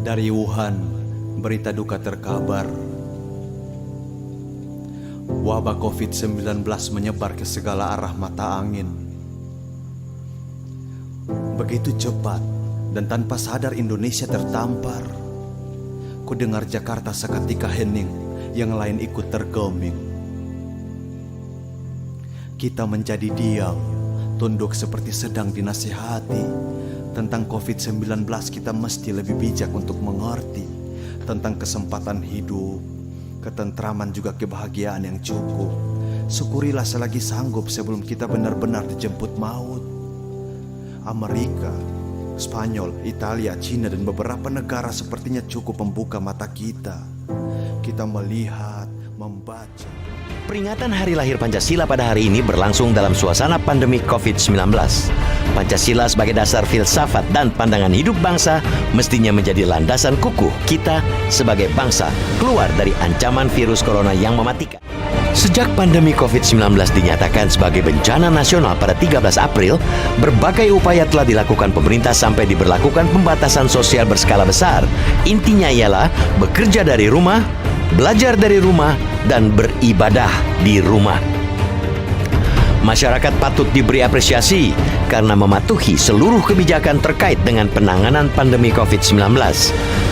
Dari Wuhan, berita duka terkabar. Wabah COVID-19 menyebar ke segala arah mata angin. Begitu cepat dan tanpa sadar Indonesia tertampar. Ku dengar Jakarta seketika hening, yang lain ikut tergeming. Kita menjadi diam, tunduk seperti sedang dinasihati. Tentang COVID-19 kita mesti lebih bijak untuk mengerti. Tentang kesempatan hidup, ketentraman juga kebahagiaan yang cukup. Syukurilah selagi sanggup sebelum kita benar-benar dijemput maut. Amerika, Spanyol, Italia, Cina dan beberapa negara sepertinya cukup membuka mata kita. Kita melihat, membaca. Peringatan Hari Lahir Pancasila pada hari ini berlangsung dalam suasana pandemi COVID-19. Pancasila sebagai dasar filsafat dan pandangan hidup bangsa mestinya menjadi landasan kukuh kita sebagai bangsa keluar dari ancaman virus corona yang mematikan. Sejak pandemi COVID-19 dinyatakan sebagai bencana nasional pada 13 April, berbagai upaya telah dilakukan pemerintah sampai diberlakukan pembatasan sosial berskala besar. Intinya ialah bekerja dari rumah, belajar dari rumah, dan beribadah di rumah. Masyarakat patut diberi apresiasi karena mematuhi seluruh kebijakan terkait dengan penanganan pandemi COVID-19.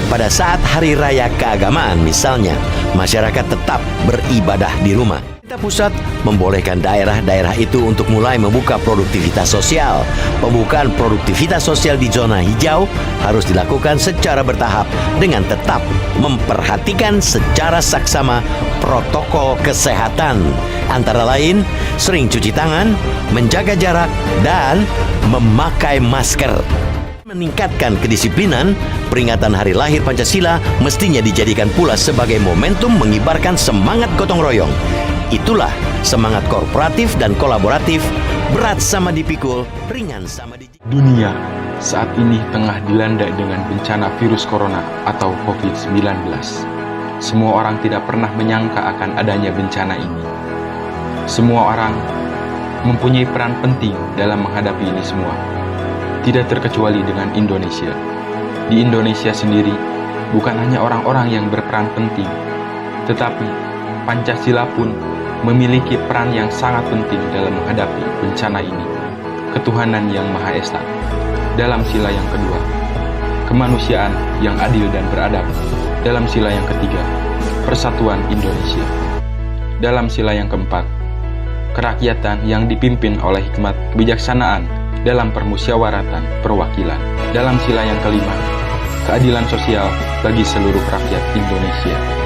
Pada saat Hari Raya Keagamaan misalnya, masyarakat tetap beribadah di rumah. Pemerintah pusat membolehkan daerah-daerah itu untuk mulai membuka produktivitas sosial. Pembukaan produktivitas sosial di zona hijau harus dilakukan secara bertahap dengan tetap memperhatikan secara saksama protokol kesehatan. Antara lain, sering cuci tangan, menjaga jarak, dan memakai masker. Meningkatkan kedisiplinan, peringatan Hari Lahir Pancasila mestinya dijadikan pula sebagai momentum mengibarkan semangat gotong royong. Itulah semangat korporatif dan kolaboratif, berat sama dipikul, ringan sama Dunia saat ini tengah dilanda dengan bencana virus corona atau COVID-19. Semua orang tidak pernah menyangka akan adanya bencana ini. Semua orang mempunyai peran penting dalam menghadapi ini semua. Tidak terkecuali dengan Indonesia. Di Indonesia sendiri, bukan hanya orang-orang yang berperan penting, tetapi Pancasila pun memiliki peran yang sangat penting dalam menghadapi bencana ini. Ketuhanan yang Maha Esa. Dalam sila yang kedua, kemanusiaan yang adil dan beradab. Dalam sila yang ketiga, persatuan Indonesia. Dalam sila yang keempat, kerakyatan yang dipimpin oleh hikmat kebijaksanaan dalam permusyawaratan perwakilan. Dalam sila yang kelima, keadilan sosial bagi seluruh rakyat Indonesia.